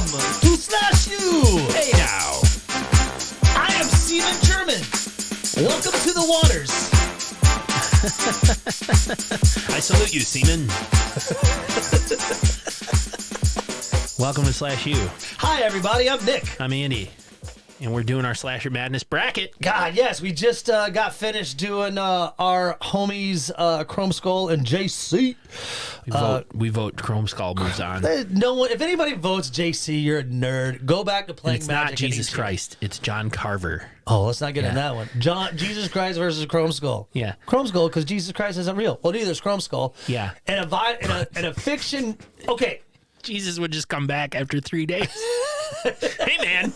to SlashU. Hey now. I am Seaman German. Welcome to the waters. I salute you, Seaman. Welcome to SlashU. Hi, everybody. I'm Nick. I'm Andy. And we're doing our Slasher Madness bracket. God, yes. We just got finished doing our homies Chrome Skull and JC. We vote Chrome Skull moves on. No one. If anybody votes JC, you're a nerd. Go back to playing It's Magic. not Jesus Christ. It's John Carver. Oh, let's not get in that one. Jesus Christ versus Chrome Skull. Yeah. Chrome Skull, because Jesus Christ isn't real. Well, neither is Chrome Skull. Yeah. And a fiction. Okay. Jesus would just come back after 3 days. Hey, man.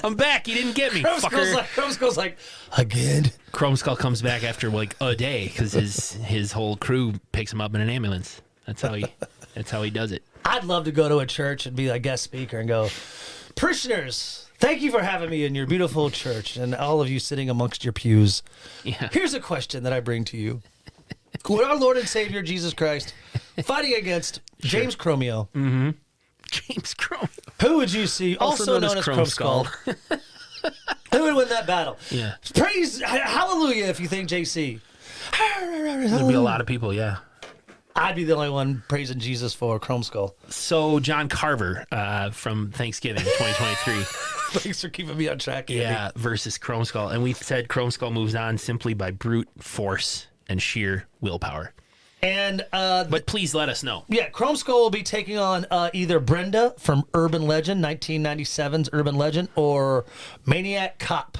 I'm back. You didn't get me, fucker. Chrome Skull's like, again? Chrome Skull comes back after like a day because his whole crew picks him up in an ambulance. That's how he does it. I'd love to go to a church and be a guest speaker and go, parishioners, thank you for having me in your beautiful church and all of you sitting amongst your pews. Yeah. Here's a question that I bring to you. Would our Lord and Savior Jesus Christ fighting against James Chromio? Mm-hmm. James Chrome. Who would you see, also known as Chrome Skull? Who would win that battle? Yeah. Praise, hallelujah if you think JC. There'd be a lot of people, yeah. I'd be the only one praising Jesus for Chrome Skull. So John Carver from Thanksgiving 2023. Thanks for keeping me on track, Andy. Yeah, versus Chrome Skull. And we said Chrome Skull moves on simply by brute force and sheer willpower. And but please let us know. Yeah, Chrome Skull will be taking on either Brenda from Urban Legend, 1997's Urban Legend, or Maniac Cop.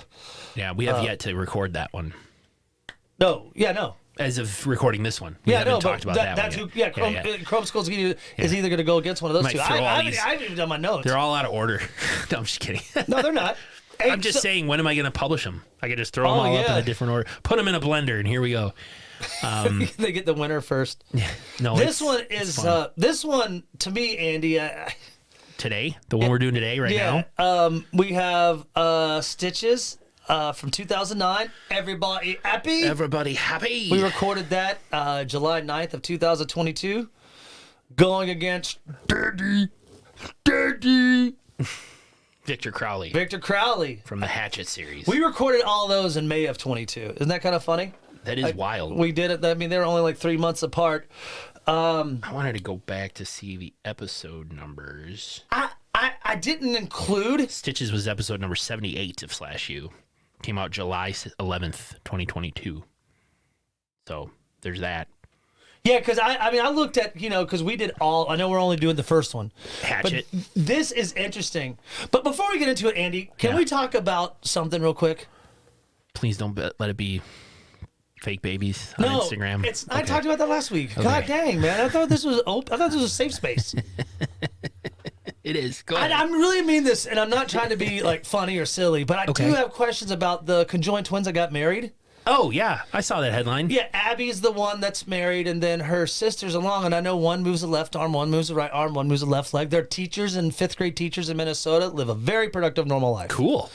Yeah, we have yet to record that one. No. As of recording this one, we haven't talked about that that's one yet. Chrome Skull's is either going to go against one of those Might two. throw I all these- haven't even done my notes. They're all out of order. No, I'm just kidding. No, they're not. Hey, I'm just saying, when am I going to publish them? I could just throw them all up in a different order. Put them in a blender, and here we go. They get the winner first. No, this one is this one to me, Andy. Today, the one we're doing today, right now. We have Stitches from 2009. Everybody happy? Everybody happy? We recorded that July 9th of 2022. Going against Daddy. Victor Crowley. Victor Crowley from the Hatchet series. We recorded all those in May of 22. Isn't that kind of funny? That is wild. We did it. I mean, they were only like 3 months apart. I wanted to go back to see the episode numbers. I didn't include... Stitches was episode number 78 of SlashU. Came out July 11th, 2022. So, there's that. Yeah, because I looked at, because we did all... I know we're only doing the first one. Hatchet. But this is interesting. But before we get into it, Andy, can we talk about something real quick? Please don't let it be... fake babies on Instagram. I talked about that last week. Okay. God dang, man! I thought this was open. I thought this was a safe space. It is. Go ahead. I really mean this, and I'm not trying to be like funny or silly, but I do have questions about the conjoined twins that got married. Oh yeah, I saw that headline. Yeah, Abby's the one that's married, and then her sister's along, and I know one moves the left arm, one moves the right arm, one moves the left leg. They're teachers and 5th grade teachers in Minnesota, live a very productive, normal life. Cool.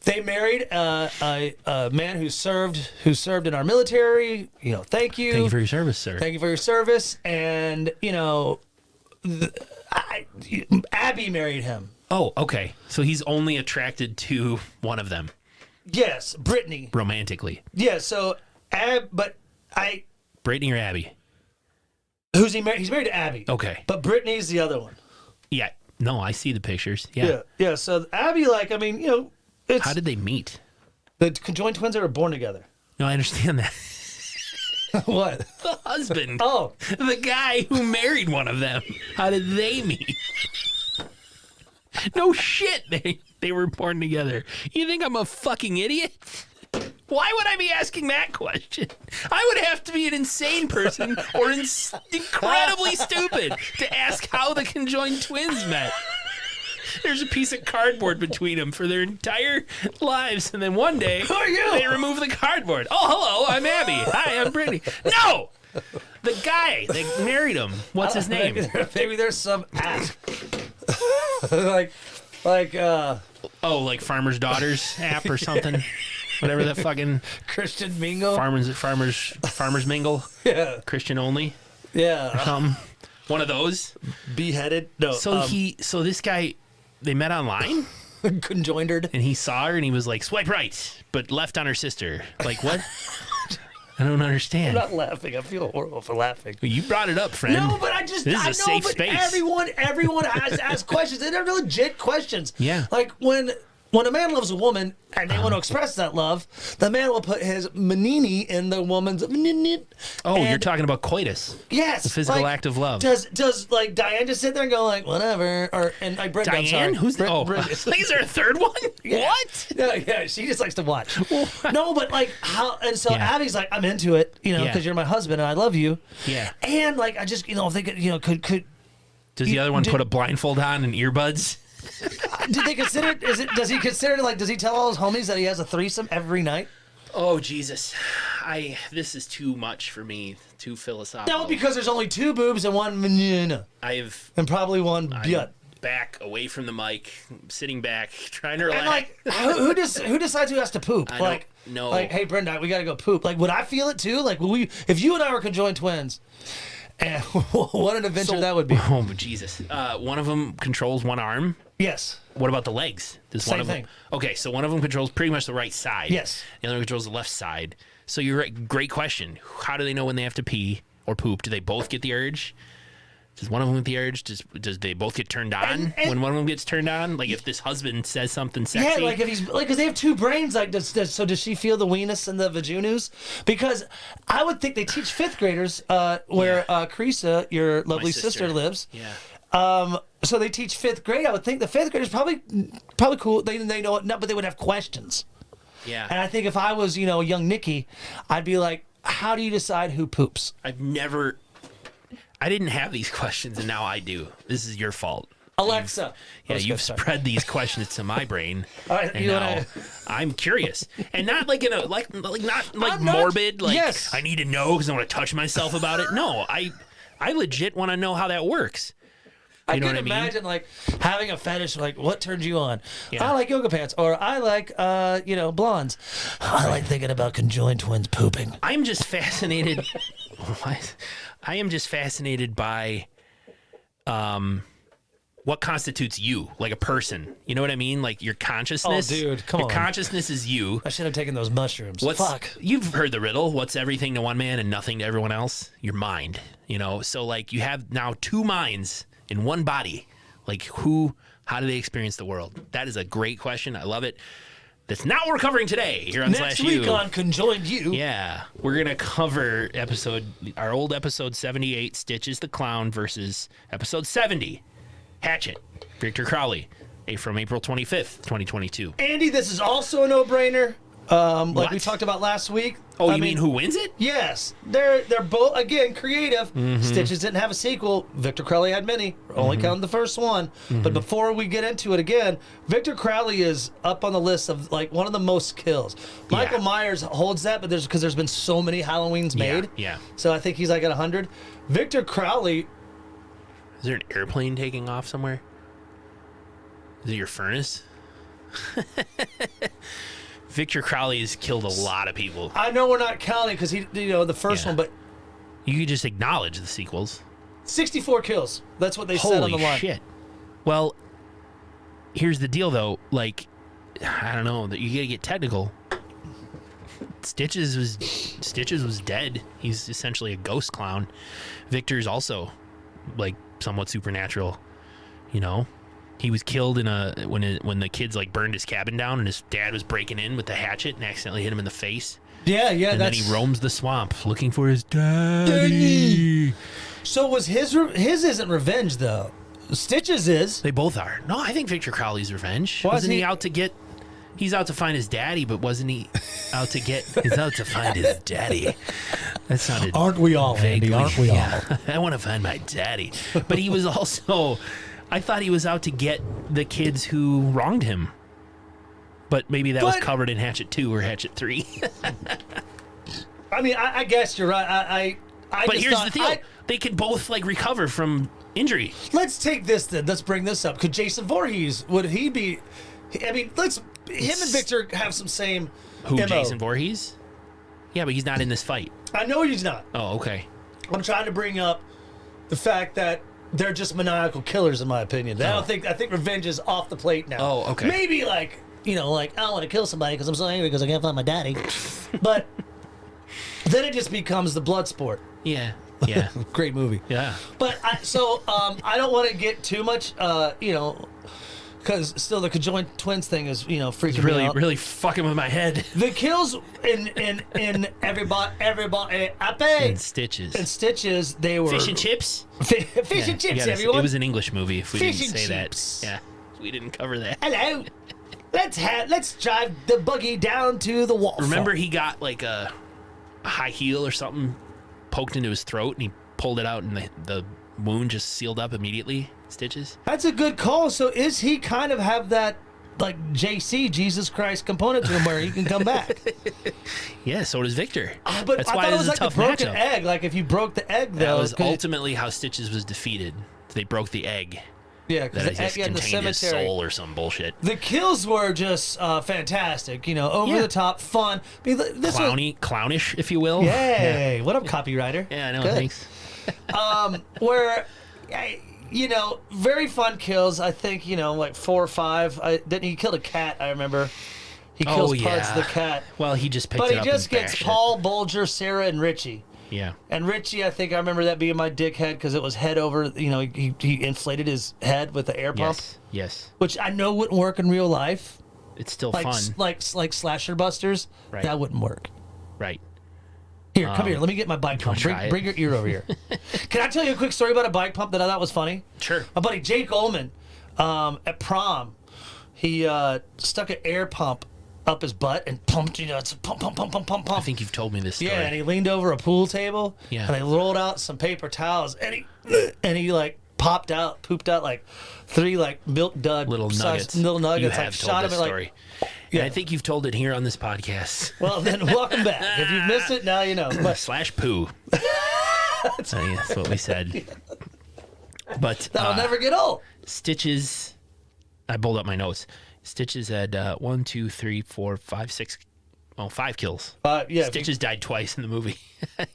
They married a man who served in our military. Thank you. Thank you for your service, sir. Thank you for your service. And Abby married him. Oh, okay. So he's only attracted to one of them. Yes, Brittany. Romantically. Yeah. So Brittany or Abby? Who's he married? He's married to Abby. Okay. But Brittany's the other one. Yeah. No, I see the pictures. Yeah. Yeah. So Abby, how did they meet? The conjoined twins that were born together. No, I understand that. What? The husband. Oh. The guy who married one of them. How did they meet? No shit. They were born together. You think I'm a fucking idiot? Why would I be asking that question? I would have to be an insane person or incredibly stupid to ask how the conjoined twins met. There's a piece of cardboard between them for their entire lives, and then one day who are you? They remove the cardboard. Oh, hello, I'm Abby. Hi, I'm Brittany. No, the guy that married him. What's his name? Maybe there's some app, like Farmer's Daughters app or something. Whatever that fucking Christian Mingle. Farmers Mingle. Yeah. Christian only. Yeah. One of those. Beheaded. No. So this guy they met online Conjoined. and he saw her and he was like, swipe right, but left on her sister. Like, what? I don't understand. I'm not laughing. I feel horrible for laughing. You brought it up, friend. No, but I This is know, a safe but space. everyone has asked questions, and they're legit questions. Yeah. Like when a man loves a woman and they want to express that love, the man will put his manini in the woman's. Oh, you're talking about coitus. Yes, The physical like, act of love. Does like Diane just sit there and go like whatever, and like Brenda? I'm sorry. Diane? Who's the? Oh, Brenda. is there a third one? Yeah. What? Yeah, she just likes to watch. No, but like how, and so Yeah. Abby's like, I'm into it, Yeah. because you're my husband and I love you. Yeah. And like I just, think, could Does the other one put a blindfold on and earbuds? did they consider? Does he consider like? Does he tell all his homies that he has a threesome every night? Oh Jesus, this is too much for me. Too philosophical. No, because there's only 2 boobs and 1 manina, I've and probably 1 butt. back away from the mic, sitting back, trying to relax. And like, who decides who has to poop? I Like, don't know. Like, hey Brenda, we gotta go poop. Like, would I feel it too? Like, if you and I were conjoined twins, and what an adventure that would be. Oh Jesus! One of them controls one arm. Yes. What about the legs? Does Same one of thing. them? Okay, so one of them controls pretty much the right side. Yes. The other one controls the left side. So you're right. Great question. How do they know when they have to pee or poop? Do they both get the urge? Does one of them get the urge? Does they both get turned on And- when one of them gets turned on? Like if this husband says something sexy. Yeah, like if he's like, because they have 2 brains. Like, does she feel the weenus and the vajunus? Because I would think they teach 5th graders where Carissa, your lovely sister, lives. Yeah. So they teach 5th grade. I would think the 5th graders probably cool. They know it, but they would have questions. Yeah. And I think if I was, young Nikki, I'd be like, how do you decide who poops? I didn't have these questions and now I do. This is your fault. Alexa. You've spread these questions to my brain, All right, and you now wanna- I'm curious, and not like in a not I'm not- morbid. Like yes. I need to know because I want to touch myself about it. No, I legit want to know how that works. I know can what I mean? imagine like having a fetish, like what turns you on? Yeah. I like yoga pants, or I like blondes. I like thinking about conjoined twins pooping. I'm just fascinated. I am just fascinated by what constitutes you, like a person. You know what I mean? Like your consciousness. Oh, dude, come your on. consciousness is you. I should have taken those mushrooms. Fuck. You've heard the riddle. What's everything to one man and nothing to everyone else? Your mind. So like you have now 2 minds in one body. Like how do they experience the world? That is a great question. I love it. That's not what we're covering today here on Next SlashU. week on Conjoined You. Yeah, we're gonna cover our old episode 78, Stitches the Clown, versus episode 70, Hatchet, Victor Crowley, from April 25th, 2022. Andy, this is also a no-brainer. Like What? we talked about last week. Oh, I you mean who wins it? Yes, they're both again creative. Mm-hmm. Stitches didn't have a sequel. Victor Crowley had many. Only counting the first one. Mm-hmm. But before we get into it again, Victor Crowley is up on the list of like one of the most kills. Michael Myers holds that, but because there's been so many Halloweens made. Yeah. So I think he's like at 100. Victor Crowley. Is there an airplane taking off somewhere? Is it your furnace? Victor Crowley has killed a lot of people. I know we're not counting because he, the first Yeah. one, but You could just acknowledge the sequels. 64 kills. That's what they said on the Holy line. shit. Well, here's the deal, though. Like, I don't know. That you gotta get technical. Stitches was dead. He's essentially a ghost clown. Victor's also like somewhat supernatural. He was killed in when the kids like burned his cabin down, and his dad was breaking in with the hatchet and accidentally hit him in the face. Yeah, And that's. then he roams the swamp looking for his daddy. So was his isn't revenge though. Stitches is. They both are. No, I think Victor Crowley's revenge. Was Wasn't he he- out to get? He's out to find his daddy, but wasn't he out to get? He's out to find his daddy. That sounded. Aren't we all, Andy? vaguely- Aren't we all? yeah. I want to find my daddy, but he was also. I thought he was out to get the kids who wronged him. But maybe that was But- covered in Hatchet 2 or Hatchet 3. I mean, I guess you're right. I But just here's thought, the deal. They could both like recover from injury. let's take this then. Let's bring this up. Could Jason Voorhees, would he be? I mean, him and Victor have some same. Who, MO. Jason Voorhees? Yeah, but he's not in this fight. I know he's not. Oh, okay. I'm trying to bring up the fact that they're just maniacal killers, in my opinion. I think revenge is off the plate now. Oh, okay. Maybe like, you know, like I want to kill somebody because I'm so angry because I can't find my daddy. But then it just becomes the blood sport. Yeah. Yeah. Great movie. Yeah. But I don't want to get too much, you know, because still the conjoined twins thing is, you know, freaking me out. Really fucking with my head. The kills in everybody And Stitches. and Stitches, they were Fish and chips? fish and chips, everyone. It was an English movie if we Fish didn't and say chips. that. Yeah. We didn't cover that. Hello. Let's drive the buggy down to the wall. Remember he got like a high heel or something poked into his throat and he pulled it out and the wound just sealed up immediately? Stitches? That's a good call. So is he kind of have that like JC, Jesus Christ component to him where he can come back? Yeah, so does Victor. But That's I why thought it this was is like a tough the broken matchup. egg. Like if you broke the egg, though. That was 'cause- ultimately how Stitches was defeated. They broke the egg. Yeah, because That I the guess egg in the contained his cemetery. soul or some bullshit. The kills were just fantastic. You know, over Yeah. the top, fun. I mean, this was, Clownish, if you will. yay! What up, copywriter? Yeah, I know. Good. Thanks. Where, you know, very fun kills. I think, you know, like 4 or 5. He killed a cat. I remember. He kills parts of the cat. Well, he just picked But it he up just and gets bashed it. Paul, Bulger, Sarah, and Richie. Yeah. And Richie, I think I remember that being my dickhead because it was head over. You know, he inflated his head with the air pump, Yes. which I know wouldn't work in real life. It's still Like fun. like slasher busters, Right. that wouldn't work. Right. Here, come here. Let me get my bike pump. try it? Bring your ear over here. Can I tell you a quick story about a bike pump that I thought was funny? Sure. My buddy Jake Ullman, at prom, he stuck an air pump up his butt and pumped. You know, it's a pump. I think you've told me this story. Yeah, and he leaned over a pool table. Yeah. And they rolled out some paper towels, and he like pooped out like 3 like milk dud Little sized nuggets. little nuggets. You like have shot told him this at like. story. Yeah. And I think you've told it here on this podcast. Well, then welcome back. If you've missed it, now you know. But Slash poo. That's what we said. But that'll never get old. Stitches, I pulled up my notes. Stitches had 1, 2, 3, 4, 5, 6, 5 kills. Yeah. Stitches died twice in the movie.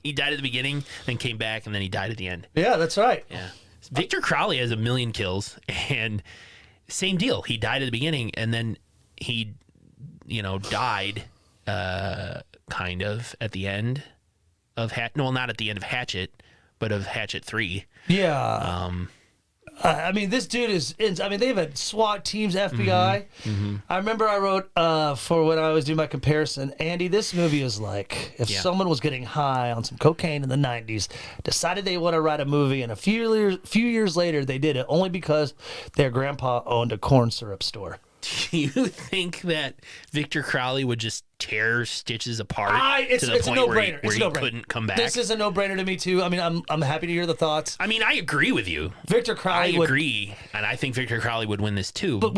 He died at the beginning, then came back, and then he died at the end. Yeah, that's right. Yeah. Victor Crowley has 1 million kills, and same deal. He died at the beginning, and then he, died kind of at the end of not at the end of Hatchet, but of Hatchet 3. Yeah. I mean, this dude is. I mean, they've had SWAT teams, FBI. I remember I wrote for when I was doing my comparison, Andy, this movie is like if someone was getting high on some cocaine in the 90s, decided they want to write a movie, and a few years later they did it only because their grandpa owned a corn syrup store. Do you think that Victor Crowley would just tear Stitches apart It's to the a point no-brainer. where It's he a no-brainer. couldn't come back? This is a no-brainer to me too. I mean, I'm happy to hear the thoughts. I mean, I agree with you. Victor Crowley I agree, and I think Victor Crowley would win this too. But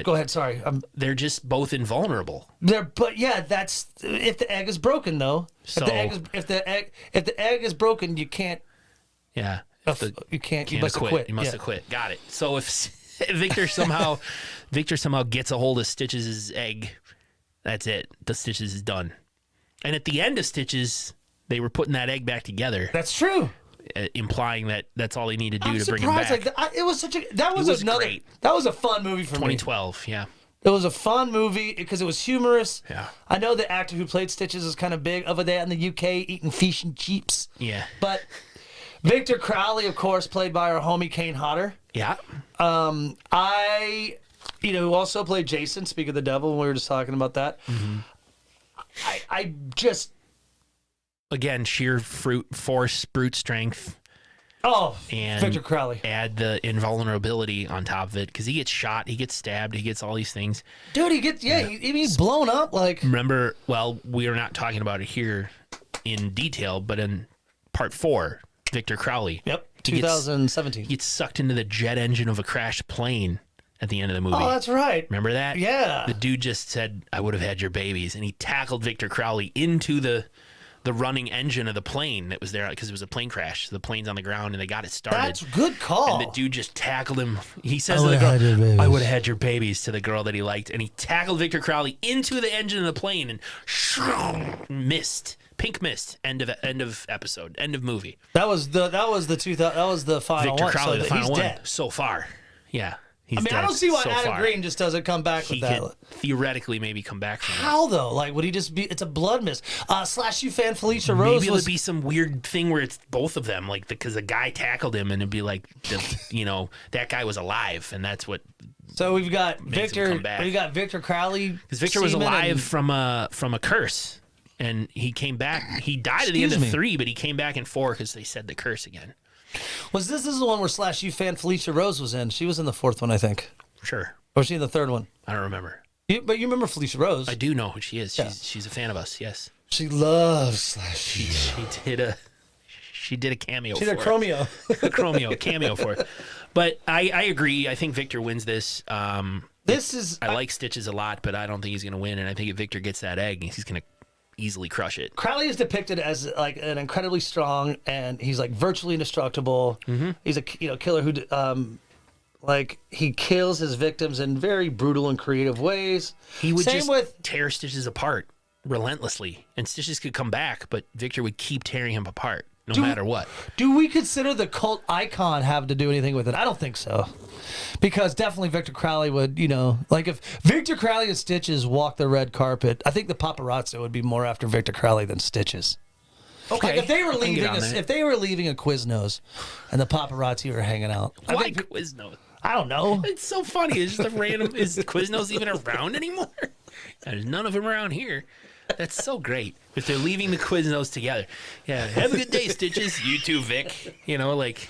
go ahead. Sorry. They're just both invulnerable. But yeah, that's if the egg is broken though. So if the egg is broken, you can't. Yeah. You can't. You Can't must have quit. You must have quit. Got it. So if Victor somehow gets a hold of Stitches' egg, that's it. The Stitches is done. And at the end of Stitches, they were putting that egg back together, That's true. implying that that's all they need to do I'm to bring him surprised. back. Like it was such a. That was, was another. great. That was a fun movie for me. 2012, yeah. It was a fun movie because it was humorous. Yeah. I know the actor who played Stitches is kind of big over there in the UK, eating fish and chips. Yeah. But Victor Crowley, of course, played by our homie Kane Hodder. Yeah. Who also played Jason, speak of the devil, when we were just talking about that. Mm-hmm. I just... Again, sheer brute strength. Oh, And Victor Crowley. add the invulnerability on top of it because he gets shot, he gets stabbed, he gets all these things. Dude, he gets... Yeah, he's blown up, like... Remember, well, we are not talking about it here in detail, but in part 4, Victor Crowley. Yep, He gets- 2017. He gets sucked into the jet engine of a crashed plane at the end of the movie. Oh, that's right. Remember that? Yeah. The dude just said, I would have had your babies. And he tackled Victor Crowley into the running engine of the plane that was there because it was a plane crash. The plane's on the ground and they got it started. That's a good call. And the dude just tackled him. He says I to the would've had your girl, babies. I would have had your babies, to the girl that he liked. And he tackled Victor Crowley into the engine of the plane and missed. Pink Mist. End of episode. End of movie. That was the final Victor one. Crowley, So the final he's one. dead. So far, yeah. He's I mean, I dead don't see why so Adam far. Green just doesn't come back He with that. could theoretically maybe come back from that. How though? Like, would he just be? It's a blood mist. /U fan Felicia Rose Maybe was. it'd be some weird thing where it's both of them, like because the guy tackled him, and it'd be like, that guy was alive, and that's what. So we've got makes him Victor. come back. We got Victor Crowley. Because Victor was Seaman, alive and- from a curse, and he came back. He died at the end of 3, but he came back in 4 because they said the curse again. Was this is the one where /U fan Felicia Rose was in? She was in the 4th one, I think. Sure, Or was she in the 3rd one? I don't remember. But you remember Felicia Rose? I do know who she is. Yeah. She's a fan of us. Yes, She loves /U. she did a cameo. She for did a Chromio. cameo for it. But I agree. I think Victor wins this. I like Stitches a lot, but I don't think he's going to win. And I think if Victor gets that egg, he's going to easily crush it. Crowley is depicted as like an incredibly strong, and he's like virtually indestructible. Mm-hmm. He's a killer who like he kills his victims in very brutal and creative ways. He would tear Stitches apart relentlessly, and Stitches could come back, but Victor would keep tearing him apart no matter what. Do we consider the cult icon have to do anything with it? I don't think so. Because definitely Victor Crowley would, like if Victor Crowley and Stitches walk the red carpet, I think the paparazzi would be more after Victor Crowley than Stitches. Okay. Like if they were leaving a Quiznos and the paparazzi were hanging out. Why Quiznos? I don't know. It's so funny. It's just a random. Is Quiznos even around anymore? There's none of them around here. That's so great. If they're leaving the Quiznos together. Yeah, have a good day, Stitches. You too, Vic.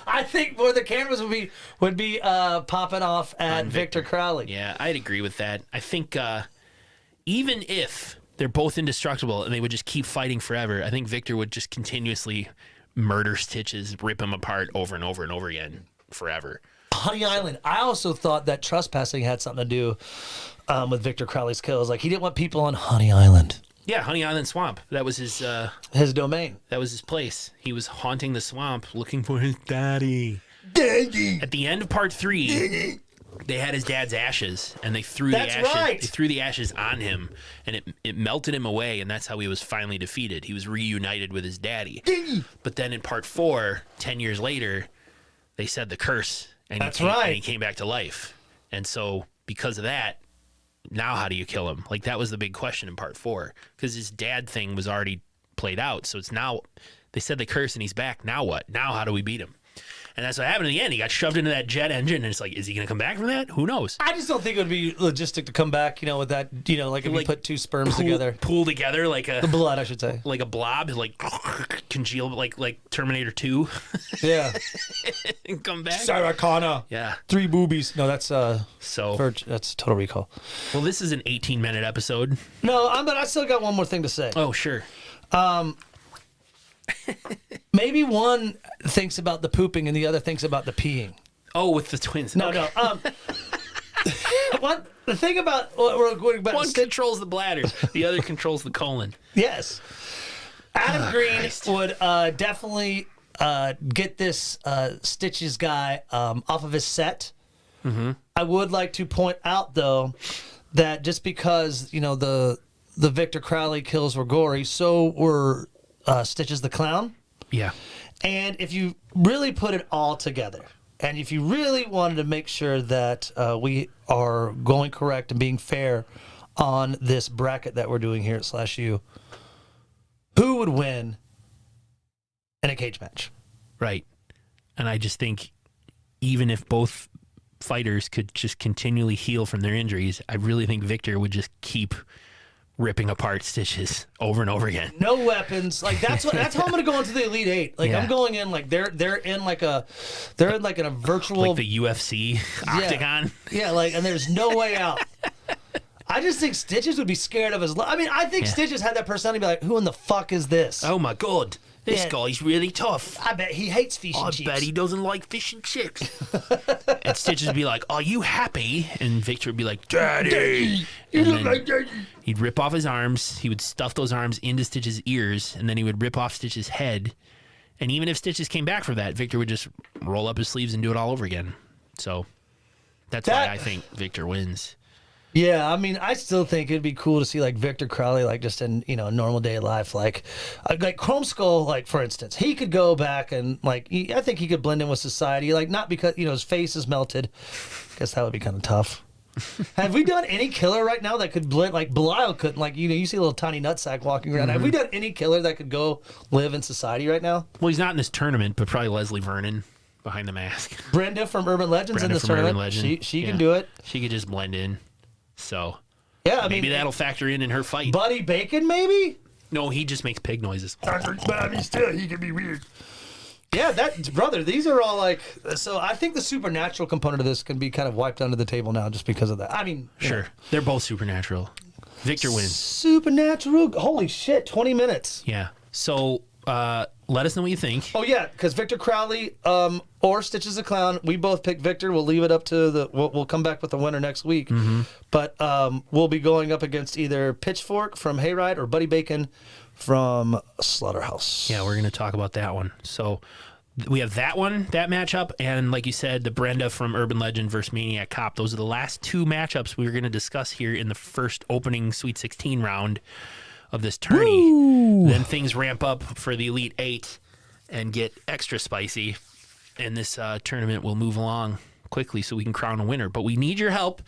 I think more the cameras would be popping off at Victor Crowley. Yeah, I'd agree with that. I think even if they're both indestructible and they would just keep fighting forever, I think Victor would just continuously murder Stitches, rip him apart over and over and over again forever. Honey Island. I also thought that trespassing had something to do with Victor Crowley's kills. Like he didn't want people on Honey Island. Yeah, Honey Island Swamp. That was his domain. That was his place. He was haunting the swamp looking for his daddy. Daddy. At the end of part 3, they had his dad's ashes, and they threw the ashes. Right. They threw the ashes on him, and it melted him away, and that's how he was finally defeated. He was reunited with his daddy. But then in part 4, 10 years later, they said the curse, and he came back to life. And so because of that, now how do you kill him? Like that was the big question in part 4, because his dad thing was already played out. So it's now they said the curse and he's back. Now what? Now how do we beat him? And that's what happened in the end. He got shoved into that jet engine, and it's like, is he going to come back from that? Who knows? I just don't think it would be logistic to come back, with that, like if you put two sperms together. Pool together like the blood, I should say. Like a blob, like congeal, like Terminator 2. Yeah. And come back. Sarah Connor. Yeah. 3 boobies. No, that's that's Total Recall. Well, this is an 18-minute episode. No, but I still got one more thing to say. Oh, sure. Maybe one thinks about the pooping and the other thinks about the peeing. Oh, with the twins. No. The thing about what we're going about. One controls the bladder, the other controls the colon. Yes. Adam Green would definitely get this Stitches guy off of his set. Mm-hmm. I would like to point out, though, that just because, the Victor Crowley kills were gory, so were Stitches the Clown. Yeah. And if you really put it all together, and if you really wanted to make sure that we are going correct and being fair on this bracket that we're doing here at SlashU, who would win in a cage match? Right. And I just think even if both fighters could just continually heal from their injuries, I really think Victor would just keep ripping apart Stitches over and over again. No weapons. Like that's how I'm gonna go into the Elite Eight. Like I'm going in like they're in a virtual, like the UFC octagon. Yeah, and there's no way out. I just think Stitches would be scared of his life. I mean, I think Stitches had that personality, be like, who in the fuck is this? Oh my god. This guy's really tough. I bet he hates fish and chips. I bet he doesn't like fish and chips. And Stitches would be like, are you happy? And Victor would be like, Daddy. You look like Daddy. He'd rip off his arms. He would stuff those arms into Stitches' ears, and then he would rip off Stitches' head. And even if Stitches came back for that, Victor would just roll up his sleeves and do it all over again. So that's why I think Victor wins. Yeah, I mean, I still think it'd be cool to see like Victor Crowley, like just in normal day life, like Chrome Skull, like for instance, he could go back and I think he could blend in with society, like not because his face is melted. Guess that would be kind of tough. Have we done any killer right now that could blend like Belial couldn't? Like you see a little tiny nutsack walking around. Have we done any killer that could go live in society right now? Well, he's not in this tournament, but probably Leslie Vernon behind the mask. Brenda from Urban Legends in this tournament. She can do it. She could just blend in. So yeah, maybe that'll factor in her fight. Buddy Bacon, maybe? No, he just makes pig noises. But still, he can be weird. Yeah, brother, these are all like. So I think the supernatural component of this can be kind of wiped under the table now just because of that. I mean, sure, they're both supernatural. Victor wins. Supernatural. Holy shit, 20 minutes. Yeah. So let us know what you think. Oh yeah, because Victor Crowley or Stitches the Clown, we both picked Victor. We'll leave it up to the. We'll come back with the winner next week. But we'll be going up against either Pitchfork from Hayride or Buddy Bacon from Slaughterhouse. Yeah, we're going to talk about that one. So we have that matchup, and like you said, the Brenda from Urban Legend versus Maniac Cop. Those are the last two matchups we were going to discuss here in the first opening Sweet 16 round of this tourney. Woo! Then things ramp up for the Elite Eight and get extra spicy, and this tournament will move along quickly so we can crown a winner. But we need your help.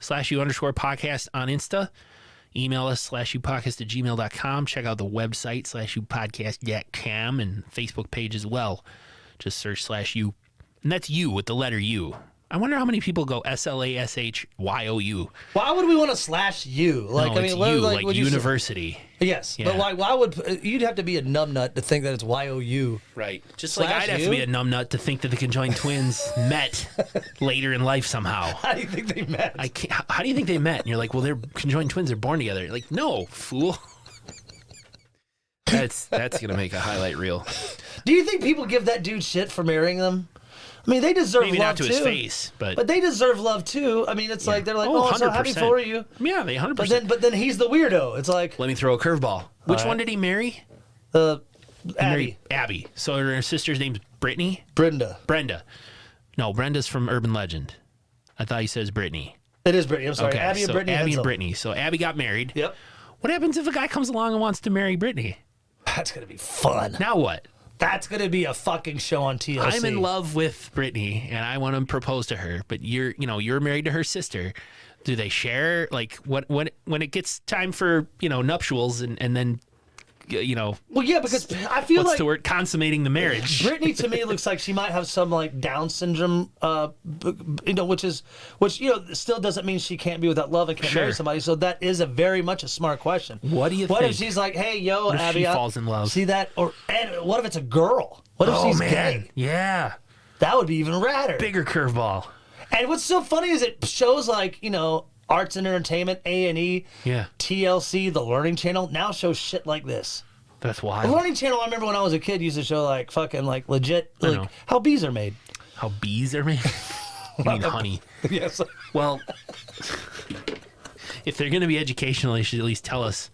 /U_podcast on Insta. Email us /upodcast@gmail.com. Check out the website /upodcast.com and Facebook page as well. Just search /U. And that's you with the letter U. I wonder how many people go SLASHYOU. Why would we want to /U? Like, no, I mean, you, like university. Yes, yeah. But why would you'd have to be a numbnut to think that it's YOU? Right. Just like I'd have to be a numbnut to think that the conjoined twins met later in life somehow. How do you think they met? How do you think they met? And you're like, well, they're conjoined twins. They're born together. You're like, no, fool. That's gonna make a highlight reel. Do you think people give that dude shit for marrying them? I mean, they deserve maybe love not to his face, but they deserve love too. I mean, it's like they're like, oh, so happy for you. Yeah, they 100%. But then he's the weirdo. It's like, let me throw a curveball. Which one did he marry? Abby. Abby. So her sister's name's Brittany. Brenda. No, Brenda's from Urban Legend. I thought he says Brittany. It is Brittany. I'm sorry, okay, Abby and Brittany. Abby and Brittany. So Abby got married. Yep. What happens if a guy comes along and wants to marry Brittany? That's gonna be fun. Now what? That's going to be a fucking show on TLC. I'm in love with Brittany, and I want to propose to her, but you're married to her sister. Do they share, like, when it gets time for, nuptials and then, Well, yeah, because I feel what's the word? Consummating the marriage. Brittany, to me, looks like she might have some, like, Down syndrome, which still doesn't mean she can't be without love and can't marry somebody. So that is very much a smart question. What do you think? What if she's like, hey, yo, what if Abby, she falls in love? See that? And what if it's a girl? What if she's gay? Yeah. That would be even radder. Bigger curveball. And what's so funny is it shows like, Arts and Entertainment, A&E, TLC, the Learning Channel, now shows shit like this. That's wild. The Learning Channel, I remember when I was a kid, used to show like fucking like legit, like how bees are made. How bees are made? You mean honey. Yes. Well, if they're going to be educational, they should at least tell us,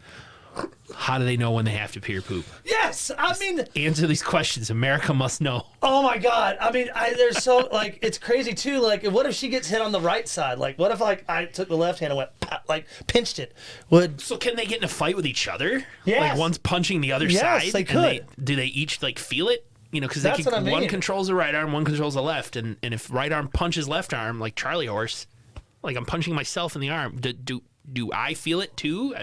how do they know when they have to pee or poop? Yes, I mean, answer these questions. America must know. Oh my God! I mean, there's so like it's crazy too. Like, what if she gets hit on the right side? Like, what if like I took the left hand and went like pinched it? So can they get in a fight with each other? Yes. Like one's punching the other side. Yes, they could. Do they each like feel it? Because one controls the right arm, one controls the left, and if right arm punches left arm like Charlie Horse, like I'm punching myself in the arm. Do I feel it too?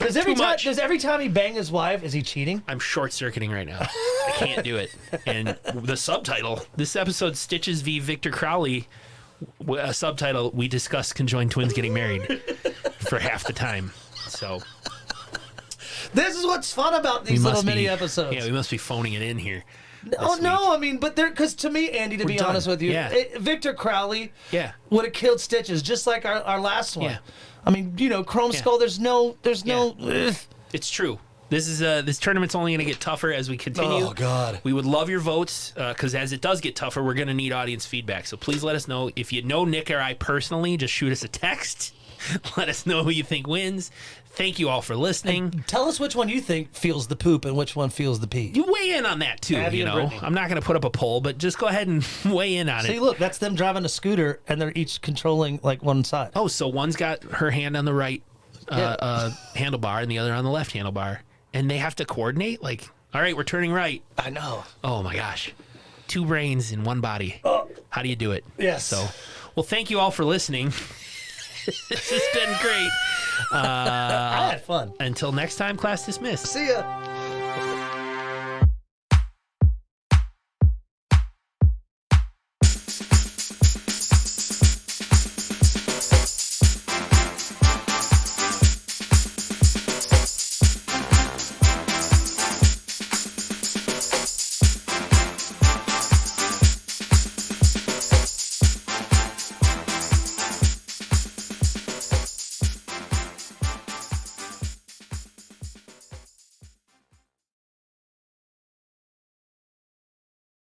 Does every time he bang his wife, is he cheating? I'm short circuiting right now. I can't do it. And the subtitle, this episode, Stitches v. Victor Crowley, a subtitle, we discuss conjoined twins getting married for half the time. So this is what's fun about these little mini episodes. Yeah, we must be phoning it in here. Oh no! I mean, but because to me, Andy, to be honest with you, Victor Crowley, would have killed Stitches just like our last one. Yeah. I mean, Chrome Skull. There's no. It's true. This tournament's only going to get tougher as we continue. Oh God! We would love your votes because as it does get tougher, we're going to need audience feedback. So please let us know if you know Nick or I personally. Just shoot us a text Let us know who you think wins. Thank you all for listening. Tell us which one you think feels the poop and which one feels the pee. You weigh in on that too. Abby You and know, Brittany. I'm not going to put up a poll, but just go ahead and weigh in on See, it. look, that's them driving a scooter, and they're each controlling like one side. Oh, so one's got her hand on the right handlebar and the other on the left handlebar, and they have to coordinate. Like, all right, we're turning right. I know. Oh my gosh, 2 brains in one body. How do you do it? Yes. So, well, thank you all for listening. This has been great. I had fun. Until next time, class dismissed. See ya.